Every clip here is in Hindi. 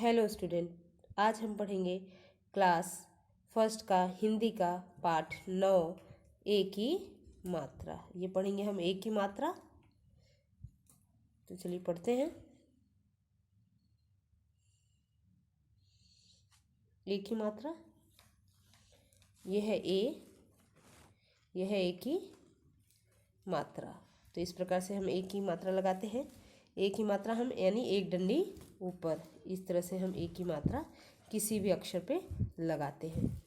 हेलो स्टूडेंट, आज हम पढ़ेंगे क्लास फर्स्ट का हिंदी का पाठ 9 ए की मात्रा। ये पढ़ेंगे हम ए की मात्रा। तो चलिए पढ़ते हैं। ए की मात्रा, यह है ए, यह है ए की मात्रा। तो इस प्रकार से हम ए की मात्रा लगाते हैं। ए की मात्रा हम यानी एक डंडी ऊपर, इस तरह से हम ए की मात्रा किसी भी अक्षर पे लगाते हैं।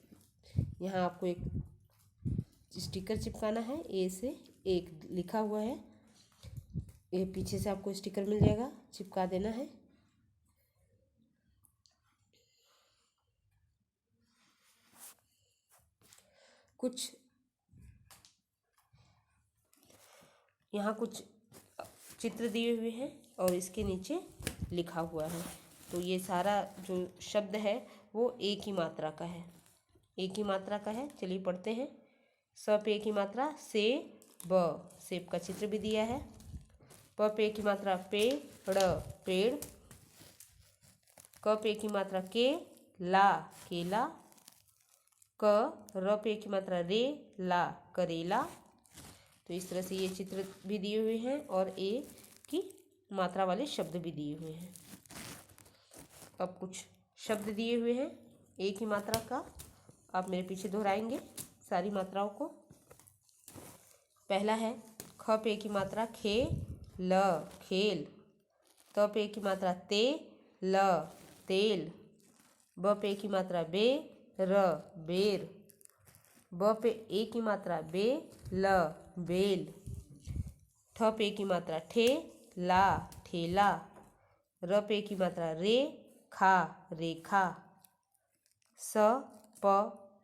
यहाँ आपको एक स्टिकर चिपकाना है, ए से एक लिखा हुआ है, ये पीछे से आपको स्टिकर मिल जाएगा, चिपका देना है। कुछ यहाँ कुछ चित्र दिए हुए हैं और इसके नीचे लिखा हुआ है। तो ये सारा जो शब्द है वो ए की मात्रा का है, ए की मात्रा का है। चलिए पढ़ते हैं। स पे की मात्रा से ब, सेब का चित्र भी दिया है। प पे की मात्रा पेड़, पेड़। क पे की मात्रा के ला, केला। क र पे की मात्रा रे ला, करेला। तो इस तरह से ये चित्र भी दिए हुए हैं और ए की मात्रा वाले शब्द भी दिए हुए हैं। अब कुछ शब्द दिए हुए हैं ए की मात्रा का, आप मेरे पीछे दोहराएंगे सारी मात्राओं को। पहला है ख पे की मात्रा खे ल, खेल। त पे की मात्रा ते ल, तेल। ब पे की मात्रा बे र, बेर। ब पे ए की मात्रा बे ल, बेल। ठ पे की मात्रा ठे ला, ठेला। र पे की मात्रा रे खा, रेखा। स प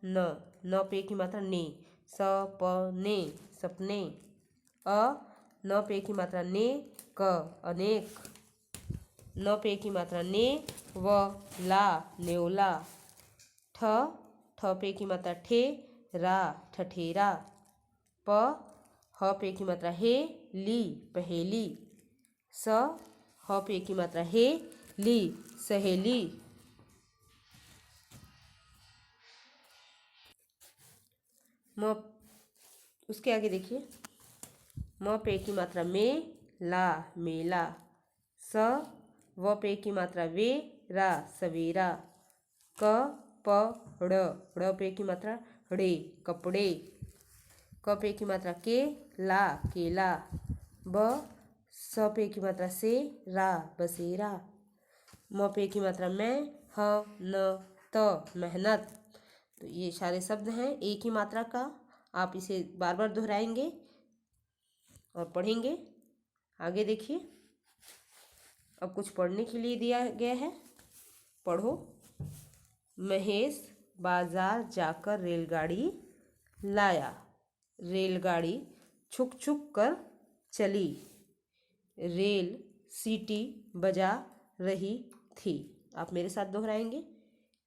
न पे की मात्रा ने, स प ने, सपने। न पे की मात्रा ने क, अनेक। न पे की मात्रा ने व ला, नेवला। ठ पे की मात्रा ठे रा, ठठेरा। प ह पे की मात्रा हे ली, पहेली। स ह पे की मात्रा हे ली, सहेली। म, उसके आगे देखिए। म पे की मात्रा में ला, मेला। स व पे की मात्रा वे रा, सवेरा। क प ड़ पे की मात्रा ड़े, कपड़े। क पे की मात्रा के ला, केला। ब स पे की मात्रा से रा, बसेरा। म पे की मात्रा मैं ह न त, मेहनत। तो ये सारे शब्द हैं ए की मात्रा का। आप इसे बार बार दोहराएंगे और पढ़ेंगे। आगे देखिए। अब कुछ पढ़ने के लिए दिया गया है, पढ़ो। महेश बाजार जाकर रेलगाड़ी लाया, रेलगाड़ी छुक छुक कर चली, रेल सीटी बजा रही थी। आप मेरे साथ दोहराएंगे।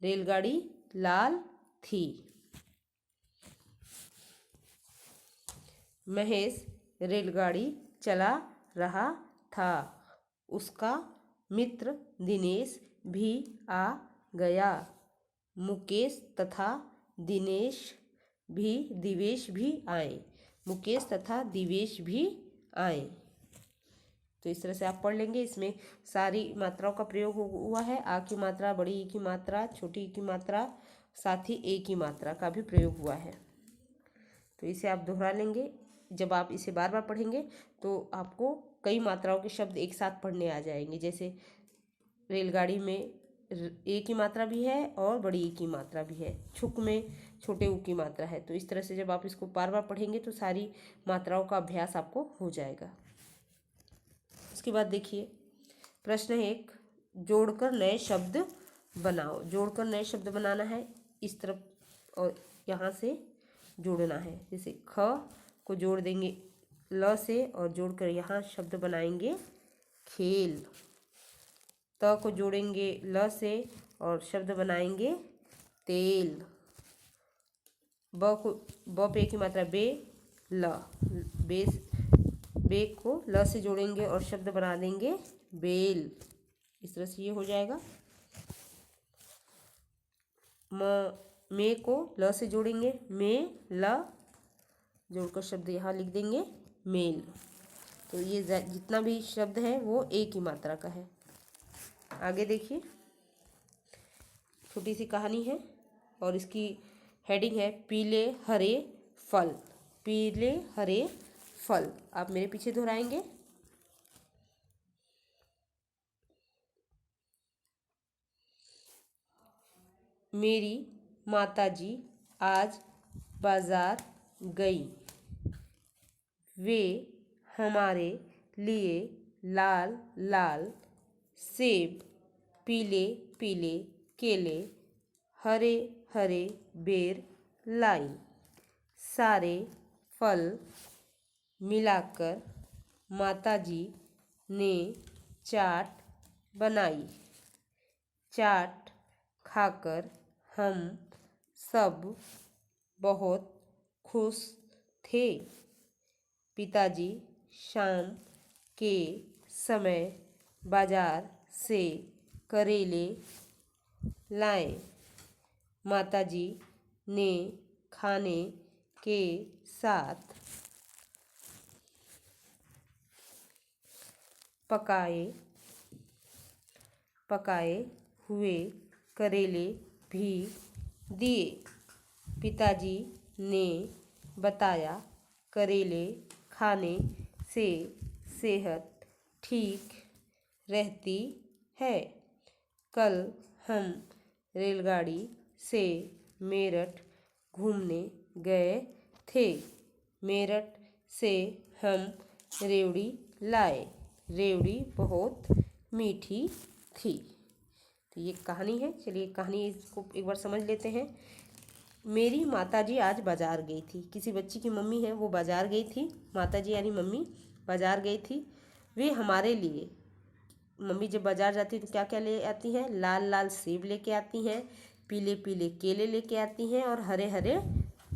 रेलगाड़ी लाल थी। महेश रेलगाड़ी चला रहा था, उसका मित्र दिनेश भी आ गया। मुकेश तथा दिवेश भी आए, मुकेश तथा दिवेश भी आए। तो इस तरह से आप पढ़ लेंगे। इसमें सारी मात्राओं का प्रयोग हुआ है। आ की मात्रा, बड़ी ई की मात्रा, छोटी ई की मात्रा, साथ ही ए की मात्रा का भी प्रयोग हुआ है। तो इसे आप दोहरा लेंगे। जब आप इसे बार बार पढ़ेंगे तो आपको कई मात्राओं के शब्द एक साथ पढ़ने आ जाएंगे। जैसे रेलगाड़ी में ए की मात्रा भी है और बड़ी ई की मात्रा भी है, छुक में छोटे ऊ की मात्रा है। तो इस तरह से जब आप इसको बार बार पढ़ेंगे तो सारी मात्राओं का अभ्यास आपको हो जाएगा। उसके बाद देखिए प्रश्न 1, जोड़कर नए शब्द बनाओ। जोड़कर नए शब्द बनाना है, इस तरफ और यहाँ से जोड़ना है। जैसे ख को जोड़ देंगे ल से और जोड़कर यहाँ शब्द बनाएंगे खेल। त को जोड़ेंगे ल से और शब्द बनाएंगे तेल। ब पे की मात्रा बे ल, बे को ल से जोड़ेंगे और शब्द बना देंगे बेल। इस तरह से ये हो जाएगा। मे को ल से जोड़ेंगे, मे ल जोड़कर शब्द यहाँ लिख देंगे मेल। तो ये जितना भी शब्द है वो एक ही मात्रा का है। आगे देखिए, छोटी सी कहानी है और इसकी हेडिंग है पीले हरे फल। पीले हरे फल, आप मेरे पीछे दोहराएंगे। मेरी माताजी आज बाजार गई। वे हमारे लिए लाल लाल सेब, पीले पीले केले, हरे हरे बेर लाई। सारे फल मिलाकर माताजी ने चाट बनाई। चाट खाकर हम सब बहुत खुश थे। पिताजी शाम के समय बाजार से करेले लाए। माताजी ने खाने के साथ पकाए हुए करेले भी दिए। पिताजी ने बताया करेले खाने से सेहत ठीक रहती है। कल हम रेलगाड़ी से मेरठ घूमने गए थे। मेरठ से हम रेवड़ी लाए। रेवड़ी बहुत मीठी थी। तो ये कहानी है। चलिए कहानी इसको एक बार समझ लेते हैं। मेरी माताजी आज बाजार गई थी। किसी बच्ची की मम्मी है, वो बाजार गई थी। माताजी यानी मम्मी बाजार गई थी। वे हमारे लिए, मम्मी जब बाजार जाती है तो क्या क्या ले आती हैं? लाल लाल सेब लेके आती हैं, पीले पीले केले लेके आती हैं और हरे हरे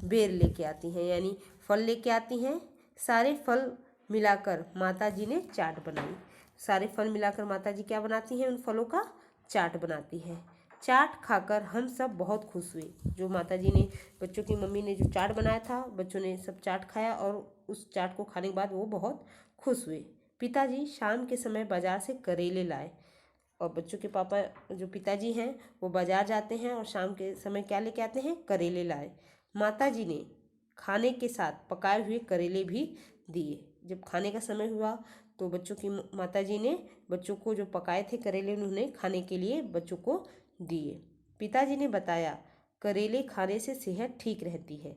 बेर लेके आती हैं, यानी फल लेके आती हैं। सारे फल मिलाकर माताजी ने चाट बनाई। सारे फल मिलाकर माताजी क्या बनाती हैं? उन फलों का चाट बनाती है। चाट खाकर हम सब बहुत खुश हुए। जो माताजी ने, बच्चों की मम्मी ने जो चाट बनाया था, बच्चों ने सब चाट खाया और उस चाट को खाने के बाद वो बहुत खुश हुए। पिताजी शाम के समय बाजार से करेले लाए। और बच्चों के पापा, जो पिताजी हैं, वो बाजार जाते हैं और शाम के समय क्या लेके आते हैं? करेले लाए। माताजी ने खाने के साथ पकाए हुए करेले भी दिए। जब खाने का समय हुआ तो बच्चों की माताजी ने बच्चों को जो पकाए थे करेले, उन्होंने खाने के लिए बच्चों को दिए। पिताजी ने बताया करेले खाने से सेहत ठीक रहती है।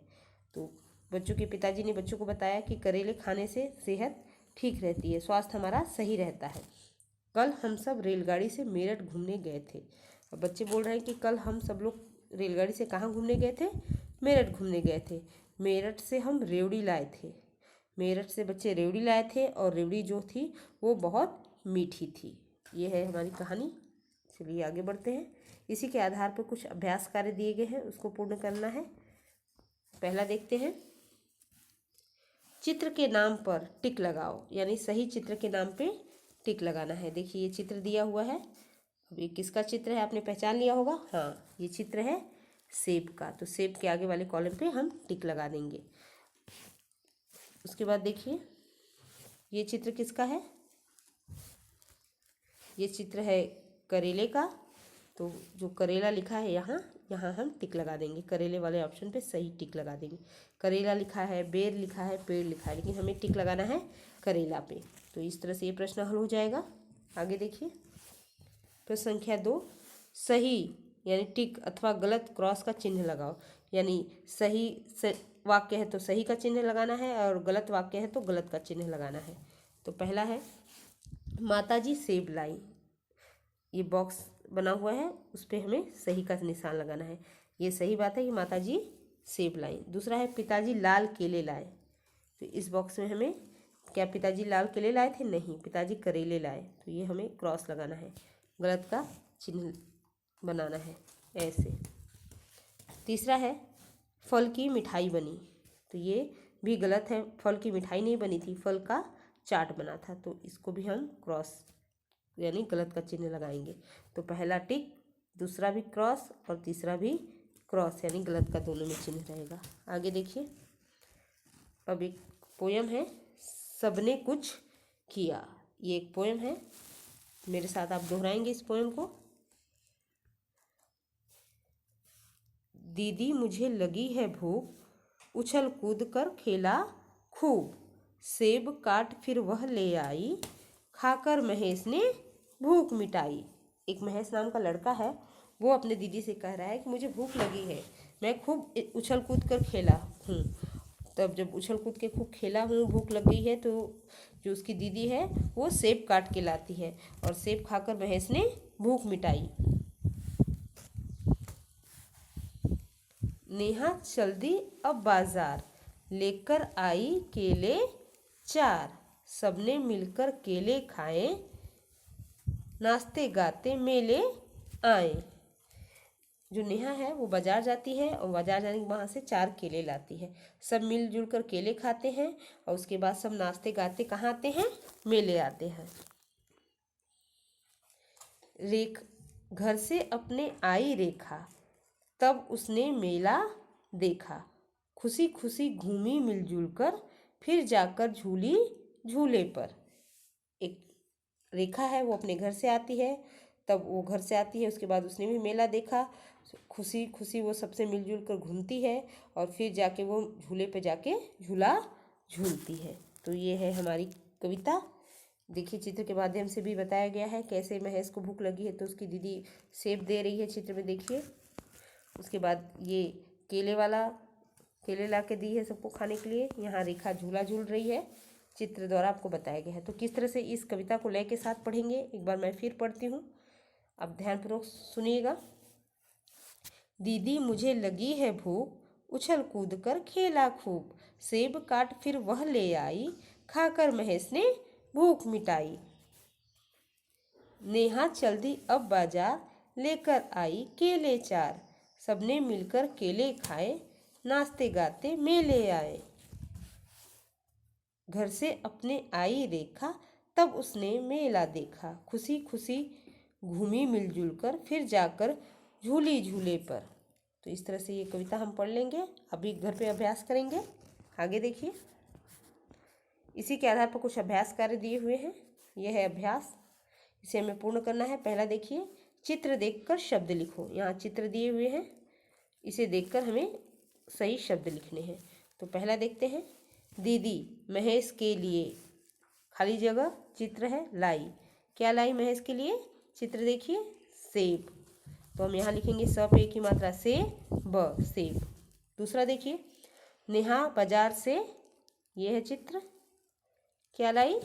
तो बच्चों के पिताजी ने बच्चों को बताया कि करेले खाने से सेहत ठीक रहती है, स्वास्थ्य हमारा सही रहता है। कल हम सब रेलगाड़ी से मेरठ घूमने गए थे। अब बच्चे बोल रहे हैं कि कल हम सब लोग रेलगाड़ी से कहाँ घूमने गए थे? मेरठ घूमने गए थे। मेरठ से हम रेवड़ी लाए थे। मेरठ से बच्चे रेवड़ी लाए थे और रेवड़ी जो थी वो बहुत मीठी थी। ये है हमारी कहानी। चलिए आगे बढ़ते हैं। इसी के आधार पर कुछ अभ्यास कार्य दिए गए हैं, उसको पूर्ण करना है। पहला देखते हैं, चित्र के नाम पर टिक लगाओ, यानी सही चित्र के नाम पे टिक लगाना है। देखिए ये चित्र दिया हुआ है। अब ये किसका चित्र है, आपने पहचान लिया होगा। हाँ, ये चित्र है सेब का। तो सेब के आगे वाले कॉलम पे हम टिक लगा देंगे। उसके बाद देखिए ये चित्र किसका है? ये चित्र है करेले का। तो जो करेला लिखा है यहाँ हम टिक लगा देंगे। करेले वाले ऑप्शन पे सही टिक लगा देंगे। करेला लिखा है, बेर लिखा है, पेड़ लिखा है, लेकिन हमें टिक लगाना है करेला पे। तो इस तरह से ये प्रश्न हल हो जाएगा। आगे देखिए, प्रश्न संख्या 2, सही यानी टिक अथवा गलत क्रॉस का चिन्ह लगाओ। यानी सही वाक्य है तो सही का चिन्ह लगाना है और गलत वाक्य है तो गलत का चिन्ह लगाना है। तो पहला है माताजी सेब लाई। ये बॉक्स बना हुआ है, उस पर हमें सही का निशान लगाना है। ये सही बात है कि माताजी सेब लाई। दूसरा है पिताजी लाल केले लाए। तो इस बॉक्स में हमें, क्या पिताजी लाल केले लाए थे? नहीं, पिताजी करेले लाए। तो ये हमें क्रॉस लगाना है, गलत का चिन्ह बनाना है ऐसे। तीसरा है फल की मिठाई बनी। तो ये भी गलत है, फल की मिठाई नहीं बनी थी, फल का चाट बना था। तो इसको भी हम क्रॉस यानी गलत का चिन्ह लगाएंगे। तो पहला टिक, दूसरा भी क्रॉस और तीसरा भी क्रॉस यानी गलत का दोनों में चिन्ह रहेगा। आगे देखिए, अब एक पोयम है, सबने कुछ किया। ये एक पोयम है, मेरे साथ आप दोहराएंगे इस पोयम को। दीदी मुझे लगी है भूख, उछल कूद कर खेला खूब, सेब काट फिर वह ले आई, खाकर महेश ने भूख मिटाई। एक महेश नाम का लड़का है, वो अपने दीदी से कह रहा है कि मुझे भूख लगी है, मैं खूब उछल कूद कर खेला हूँ। तब जब उछल कूद के खूब खेला हूँ, भूख लग गई है, तो जो उसकी दीदी है वो सेब काट के लाती है और सेब खाकर महेश ने भूख मिटाई। नेहा चल दी अब बाजार, लेकर आई केले 4, सबने मिलकर केले खाए, नाचते गाते मेले आए। जो नेहा है वो बाजार जाती है और बाजार जाने के वहाँ से 4 केले लाती है, सब मिलजुल कर केले खाते हैं और उसके बाद सब नाचते गाते कहाँ आते हैं, मेले आते हैं। घर से अपने आई रेखा, तब उसने मेला देखा, खुशी खुशी घूमी मिलजुल कर, फिर जाकर झूली झूले पर। एक रेखा है वो अपने घर से आती है, तब वो घर से आती है, उसके बाद उसने भी मेला देखा, खुशी खुशी वो सबसे मिलजुल कर घूमती है और फिर जाके वो झूले पे जाके झूला झूलती है। तो ये है हमारी कविता। देखिए, चित्र के माध्यम से भी बताया गया है कैसे महेश को भूख लगी है तो उसकी दीदी सेब दे रही है, चित्र में देखिए। उसके बाद ये केले ला के दी है सबको खाने के लिए। यहाँ रेखा झूला झूल रही है, चित्र द्वारा आपको बताया गया है। तो किस तरह से इस कविता को लय के साथ पढ़ेंगे, एक बार मैं फिर पढ़ती हूँ, अब ध्यानपूर्वक सुनिएगा। दीदी मुझे लगी है भूख, उछल कूद कर खेला खूब, सेब काट फिर वह ले आई, खाकर महेश ने भूख मिटाई। नेहा चल दी अब बाजार, लेकर आई केले 4, सबने मिलकर केले खाए, नाचते गाते मेले आए। घर से अपने आई रेखा, तब उसने मेला देखा, खुशी खुशी घूमी मिलजुल कर, फिर जाकर झूली झूले पर। तो इस तरह से ये कविता हम पढ़ लेंगे, अभी घर पे अभ्यास करेंगे। आगे देखिए, इसी के आधार पर कुछ अभ्यास कार्य दिए हुए हैं। यह है अभ्यास, इसे हमें पूर्ण करना है। पहला देखिए, चित्र देखकर शब्द लिखो। यहाँ चित्र दिए हुए हैं, इसे देखकर हमें सही शब्द लिखने हैं। तो पहला देखते हैं, दीदी महेश के लिए, खाली जगह चित्र है, लाई। क्या लाई महेश के लिए? चित्र देखिए, सेब। तो हम यहाँ लिखेंगे स पे की मात्रा से ब, सेब। दूसरा देखिए, नेहा बाजार से, ये है चित्र, क्या लाई?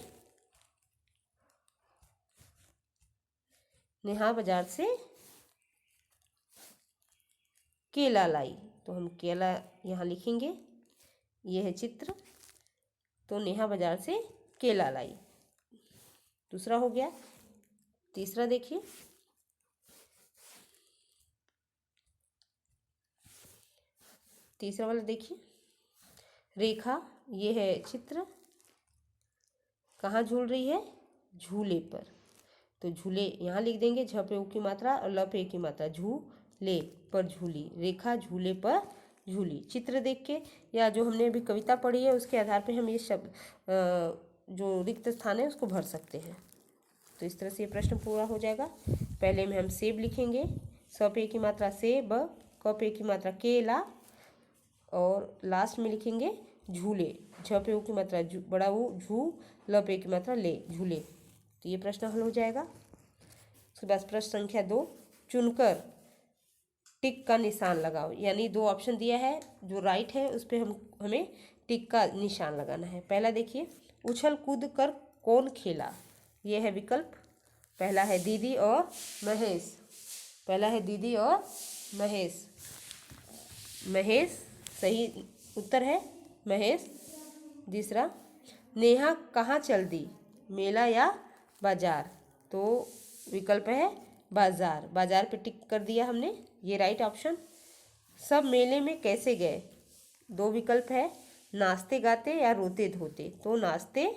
नेहा बाजार से केला लाई। तो हम केला यहाँ लिखेंगे, ये है चित्र, तो नेहा बाजार से केला लाई। दूसरा हो गया। तीसरा देखिए, तीसरा वाला देखिए, रेखा, ये है चित्र, कहाँ झूल रही है? झूले पर। तो झूले यहाँ लिख देंगे, झ पे उ की मात्रा और ल पे ए की मात्रा, झूले पर झूली, रेखा झूले पर झूली। चित्र देख के या जो हमने अभी कविता पढ़ी है उसके आधार पे हम ये शब्द जो रिक्त स्थान है उसको भर सकते हैं। तो इस तरह से ये प्रश्न पूरा हो जाएगा। पहले में हम सेब लिखेंगे, स पे की मात्रा से ब, क पे की मात्रा केला, और लास्ट में लिखेंगे झूले, झ पे उ की मात्रा बड़ा ऊ, झू, ल पे की मात्रा ले, झूले। तो ये प्रश्न हल हो जाएगा। उसके बाद प्रश्न संख्या 2, चुनकर टिक का निशान लगाओ। यानी 2 ऑप्शन दिया है, जो राइट है उस पर हमें टिक का निशान लगाना है। पहला देखिए, उछल कूद कर कौन खेला, ये है विकल्प। पहला है दीदी और महेश, पहला है दीदी और महेश, महेश सही उत्तर है, महेश। दूसरा, नेहा कहाँ चल दी, मेला या बाजार, तो विकल्प है बाजार, बाजार पे टिक कर दिया हमने, ये राइट ऑप्शन। सब मेले में कैसे गए, 2 विकल्प है, नाचते गाते या रोते धोते, तो नाचते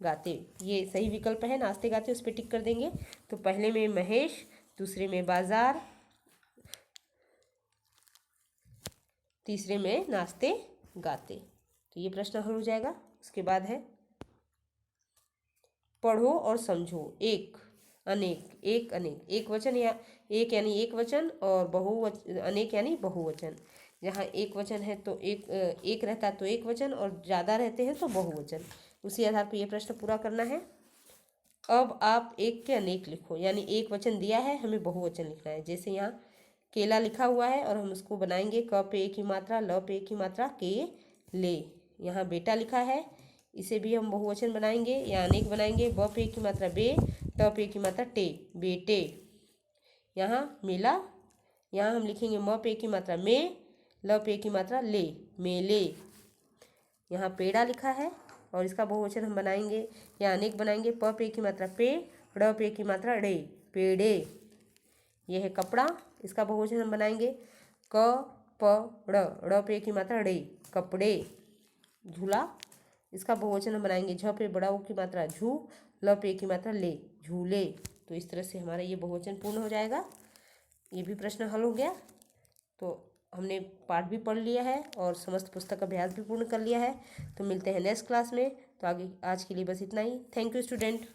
गाते, ये सही विकल्प है, नाचते गाते, उस पर टिक कर देंगे। तो पहले में महेश, दूसरे में बाजार, तीसरे में नाचते गाते। तो ये प्रश्न हल हो जाएगा। उसके बाद है पढ़ो और समझो। एक अनेक, एक अनेक, एक वचन या एक यानी एक वचन और बहुवचन अनेक यानी बहुवचन। जहाँ एक वचन है तो एक रहता है तो एक वचन और ज़्यादा रहते हैं तो बहुवचन। उसी आधार पर यह प्रश्न पूरा करना है। अब आप एक के अनेक लिखो, यानी एक वचन दिया है, हमें बहुवचन लिखना है। जैसे यहाँ केला लिखा हुआ है और हम उसको बनाएंगे क पे एक की मात्रा, ल पे एक की मात्रा, के ले। यहाँ बेटा लिखा है, इसे भी हम बहुवचन बनाएंगे या अनेक बनाएंगे। ब पे एक की मात्रा बे, ट पे एक की मात्रा टे, बेटे। यहाँ मेला, यहाँ हम लिखेंगे म पे एक की मात्रा में, ल पे एक की मात्रा ले, मेले। यहाँ पेड़ा लिखा है और इसका बहुवचन हम बनाएंगे या अनेक बनाएंगे। प पे एक की मात्रा पे, ड़ पे एक की मात्रा ड़े, पेड़े। यह है कपड़ा, इसका बहुवचन हम बनाएंगे क प ड़ पे एक की मात्रा ड़े, कपड़े। झूला, इसका बहुवचन हम बनाएंगे झ पे बड़ा ऊ की मात्रा झू, ल पे एक की मात्रा ले, झूले। तो इस तरह से हमारा ये बहुवचन पूर्ण हो जाएगा। ये भी प्रश्न हल हो गया। तो हमने पाठ भी पढ़ लिया है और समस्त पुस्तक का अभ्यास भी पूर्ण कर लिया है। तो मिलते हैं नेक्स्ट क्लास में। तो आगे आज के लिए बस इतना ही। Thank you student.